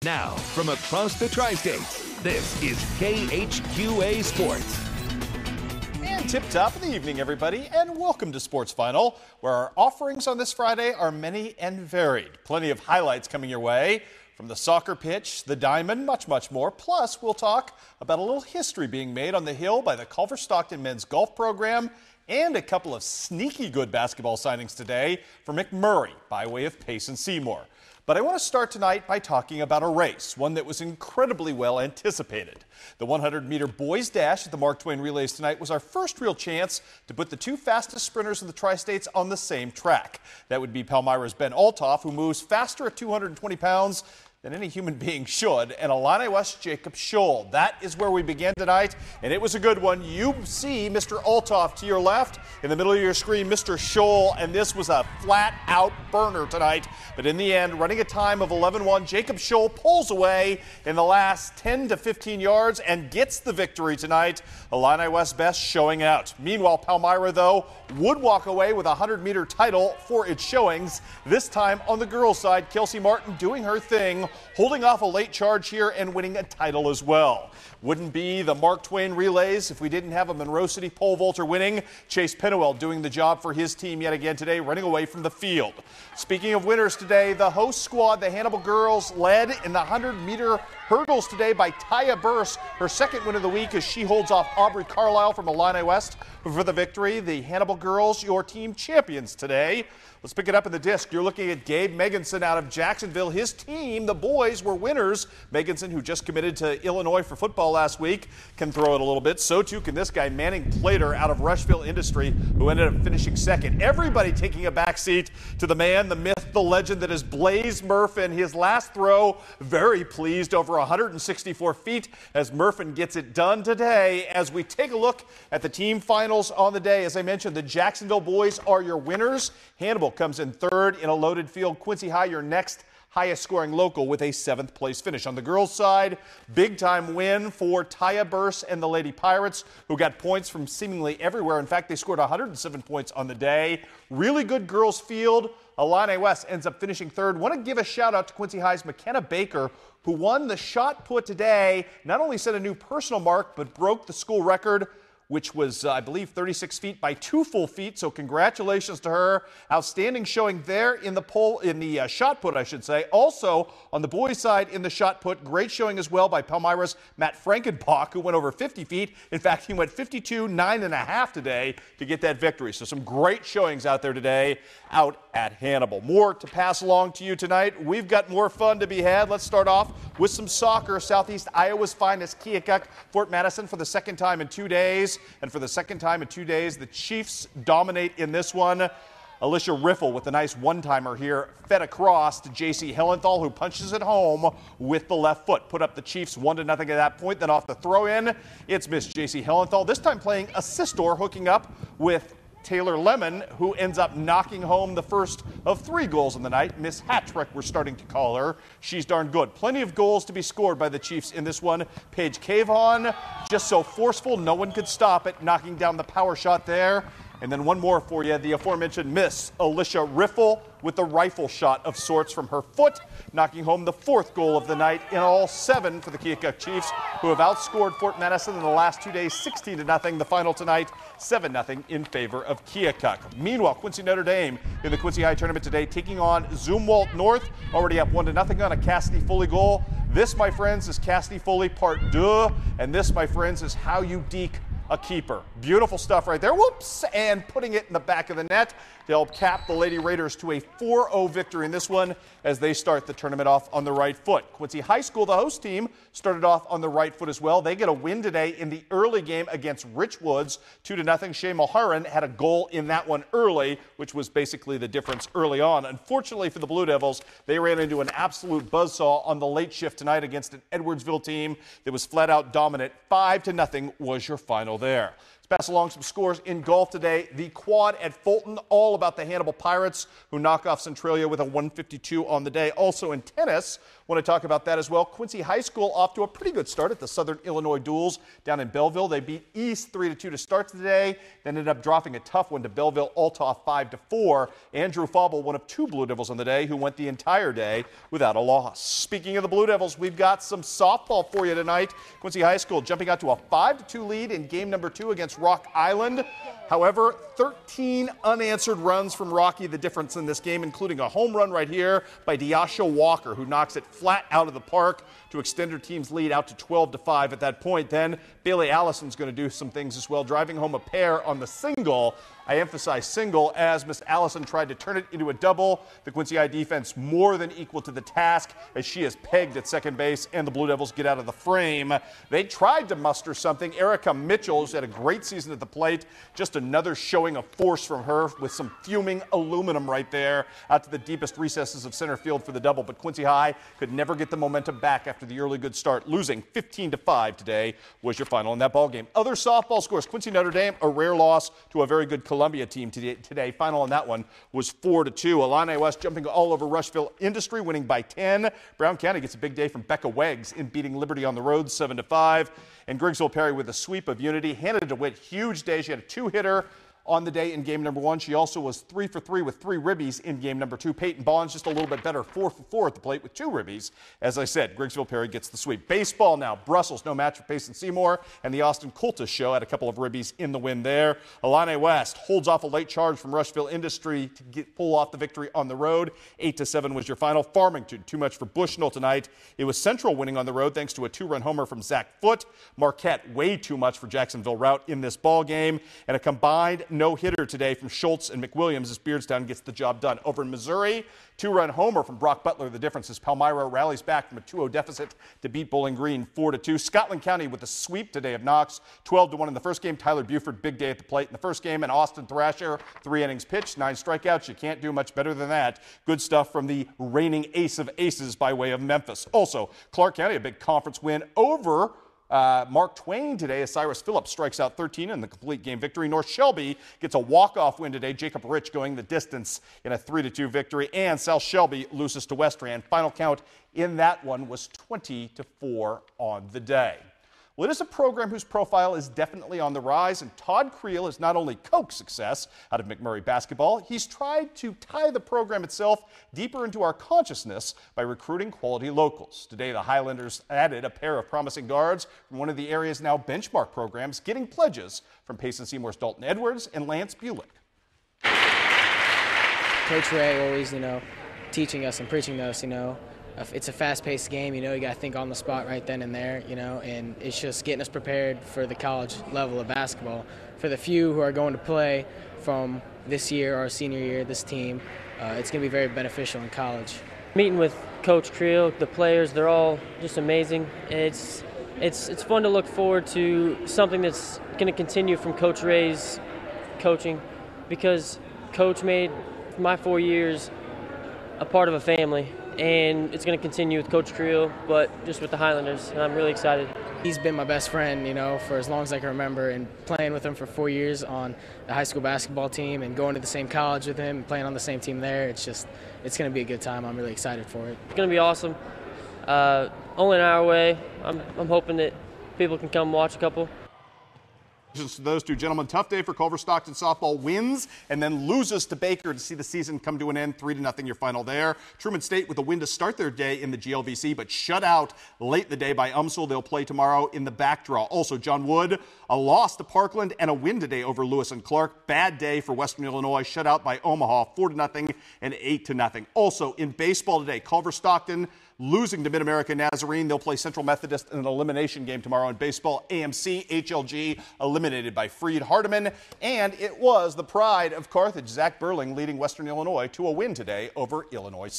Now, from across the tri-states, this is KHQA Sports. And tip-top of the evening, everybody, and welcome to Sports Final, where our offerings on this Friday are many and varied. Plenty of highlights coming your way, from the soccer pitch, the diamond, much more. Plus, we'll talk about a little history being made on the Hill by the Culver Stockton men's golf program, and a couple of sneaky good basketball signings today for McMurray by way of Payson Seymour. But I want to start tonight by talking about a race, one that was incredibly well anticipated. The 100-meter boys dash at the Mark Twain Relays tonight was our first real chance to put the two fastest sprinters in the tri-states on the same track. That would be Palmyra's Ben Altoff, who moves faster at 220 pounds than any human being should, and Illini West's Jacob Scholl. That is where we began tonight, and it was a good one. You see Mr. Altoff to your left, in the middle of your screen, Mr. Scholl, and this was a flat-out burner tonight. But in the end, running a time of 11-1, Jacob Scholl pulls away in the last 10 to 15 yards and gets the victory tonight. Illini West best showing out. Meanwhile, Palmyra, though, would walk away with a 100-meter title for its showings. This time on the girls' side, Kelsey Martin doing her thing, holding off a late charge here and winning a title as well. Wouldn't be the Mark Twain Relays if we didn't have a Monroe City pole vaulter winning. Chase Penwell doing the job for his team yet again today, running away from the field. Speaking of winners today, the host squad, the Hannibal girls, led in the 100-meter hurdles today by Taya Burse, her second win of the week as she holds off Aubrey Carlisle from Illini West for the victory. The Hannibal girls, your team champions today. Let's pick it up in the disc. You're looking at Gabe Meganson out of Jacksonville. His team, the boys, were winners. Meganson, who just committed to Illinois for football last week, can throw it a little bit. So too can this guy, Manning Plater, out of Rushville Industry, who ended up finishing second. Everybody taking a backseat to the man, the myth, the legend that is Blaze Murphin. His last throw, very pleased, over 164 feet as Murphin gets it done today. As we take a look at the team finals on the day, as I mentioned, the Jacksonville boys are your winners. Hannibal comes in third in a loaded field. Quincy High, your next highest scoring local, with a 7th place finish. On the girls' side, big time win for Taya Burse and the Lady Pirates, who got points from seemingly everywhere. In fact, they scored 107 points on the day. Really good girls' field. Illini West ends up finishing third. Want to give a shout out to Quincy High's McKenna Baker, who won the shot put today. Not only set a new personal mark, but broke the school record, which was, I believe, 36 feet by 2 full feet. So congratulations to her. Outstanding showing there in the shot put, I should say. Also, on the boys' side in the shot put, great showing as well by Palmyra's Matt Frankenbach, who went over 50 feet. In fact, he went 52.9½ today to get that victory. So some great showings out there today out at Hannibal. More to pass along to you tonight. We've got more fun to be had. Let's start off with some soccer. Southeast Iowa's finest, Keokuk, Fort Madison for the second time in 2 days. And for the second time in 2 days, the Chiefs dominate in this one. Alicia Riffle with a nice one-timer here, fed across to J.C. Hellenthal, who punches it home with the left foot. Put up the Chiefs 1-0 at that point. Then off the throw-in, it's Miss J.C. Hellenthal, this time playing assistor, hooking up with Taylor Lemon, who ends up knocking home the first of 3 goals in the night. Miss Hattrick, we're starting to call her. She's darn good. Plenty of goals to be scored by the Chiefs in this one. Paige Cavon, just so forceful, no one could stop it, knocking down the power shot there. And then one more for you, the aforementioned Miss Alicia Riffle with the rifle shot of sorts from her foot, knocking home the 4th goal of the night. In all, 7 for the Keokuk Chiefs, who have outscored Fort Madison in the last 2 days 16-0. The final tonight, 7-0 in favor of Keokuk. Meanwhile, Quincy Notre Dame in the Quincy High tournament today, taking on Zumwalt North, already up 1-0 on a Cassidy Foley goal. This, my friends, is Cassidy Foley part 2, and this, my friends, is how you deke a keeper. Beautiful stuff right there. Whoops! And putting it in the back of the net to help cap the Lady Raiders to a 4-0 victory in this one as they start the tournament off on the right foot. Quincy High School, the host team, started off on the right foot as well. They get a win today in the early game against Richwoods, 2-0. Shea Mulheron had a goal in that one early, which was basically the difference early on. Unfortunately for the Blue Devils, they ran into an absolute buzzsaw on the late shift tonight against an Edwardsville team that was flat out dominant. 5-0 was your final there. Let's pass along some scores in golf today. The quad at Fulton, all about the Hannibal Pirates, who knock off Centralia with a 152 on the day. Also in tennis, Want to talk about that as well. Quincy High School off to a pretty good start at the Southern Illinois Duels down in Belleville. They beat East 3-2 to start today, then ended up dropping a tough one to Belleville Althoff 5-4. Andrew Fauble, one of 2 Blue Devils on the day, who went the entire day without a loss. Speaking of the Blue Devils, we've got some softball for you tonight. Quincy High School jumping out to a 5-2 lead in game number 2 against Rock Island. However, 13 unanswered runs from Rocky, the difference in this game, including a home run right here by Diasha Walker, who knocks it flat out of the park to extend her team's lead out to 12-5 at that point. Then Bailey Allison's going to do some things as well, driving home a pair on the single. I emphasize single, as Miss Allison tried to turn it into a double. The Quincy High defense more than equal to the task as she is pegged at second base and the Blue Devils get out of the frame. They tried to muster something. Erica Mitchell, who's had a great season at the plate, just another showing of force from her with some fuming aluminum right there out to the deepest recesses of center field for the double. But Quincy High could never get the momentum back after the early good start. Losing 15-5 today was your final in that ball game. Other softball scores: Quincy Notre Dame, a rare loss to a very good Columbia team today. Final on that one was 4-2. Illini West jumping all over Rushville Industry, winning by 10. Brown County gets a big day from Becca Weggs in beating Liberty on the road 7-5. And Griggsville Perry with a sweep of Unity. Hannah DeWitt, huge day. She had a 2-hitter on the day in game number 1. She also was 3 for 3 with 3 ribbies in game number 2. Peyton Bonds just a little bit better, 4 for 4 at the plate with 2 ribbies. As I said, Griggsville Perry gets the sweep. Baseball now. Brussels, no match for Payson Seymour, and the Austin Cultus show had a couple of ribbies in the win there. Illini West holds off a late charge from Rushville Industry to pull off the victory on the road. 8-7 was your final. Farmington, too much for Bushnell tonight. It was Central winning on the road thanks to a 2-run homer from Zach Foote. Marquette, way too much for Jacksonville Rout in this ball game, and a combined no-hitter today from Schultz and McWilliams as Beardstown gets the job done. Over in Missouri, 2-run homer from Brock Butler. The difference is Palmyra rallies back from a 2-0 deficit to beat Bowling Green 4-2. Scotland County with a sweep today of Knox, 12-1 in the first game. Tyler Buford, big day at the plate in the first game. And Austin Thrasher, 3 innings pitched, 9 strikeouts. You can't do much better than that. Good stuff from the reigning ace of aces by way of Memphis. Also, Clark County, a big conference win over Mark Twain today as Cyrus Phillips strikes out 13 in the complete game victory. North Shelby gets a walk-off win today. Jacob Rich going the distance in a 3-2 victory. And South Shelby loses to Westran. Final count in that one was 20-4 on the day. Well, it is a program whose profile is definitely on the rise, and Todd Creel has not only coaxed success out of McMurray basketball, he's tried to tie the program itself deeper into our consciousness by recruiting quality locals. Today, the Highlanders added a pair of promising guards from one of the area's now benchmark programs, getting pledges from Payson Seymour's Dalton Edwards and Lance Bulick. Coach Ray always, teaching us and preaching to us, it's a fast-paced game, you got to think on the spot right then and there, and it's just getting us prepared for the college level of basketball. For the few who are going to play from this year or senior year, this team, it's going to be very beneficial in college. Meeting with Coach Creel, the players, they're all just amazing. It's fun to look forward to something that's going to continue from Coach Ray's coaching, because Coach made my 4 years a part of a family. And it's going to continue with Coach Creel, but just with the Highlanders, and I'm really excited. He's been my best friend, for as long as I can remember, and playing with him for 4 years on the high school basketball team and going to the same college with him and playing on the same team there, it's going to be a good time. I'm really excited for it. It's going to be awesome. Only an hour away. I'm hoping that people can come watch a couple. To those two gentlemen, tough day for Culver Stockton softball. Wins and then loses to Baker to see the season come to an end. 3-0 your final there. Truman State with a win to start their day in the GLVC, but shut out late in the day by Umsel. They'll play tomorrow in the back draw. Also, John Wood, a loss to Parkland and a win today over Lewis and Clark. Bad day for Western Illinois, shut out by Omaha, 4-0 and 8-0. Also in baseball today, Culver Stockton losing to Mid-America Nazarene. They'll play Central Methodist in an elimination game tomorrow in baseball. AMC, HLG eliminated by Freed Hardeman. And it was the pride of Carthage, Zach Burling, leading Western Illinois to a win today over Illinois State.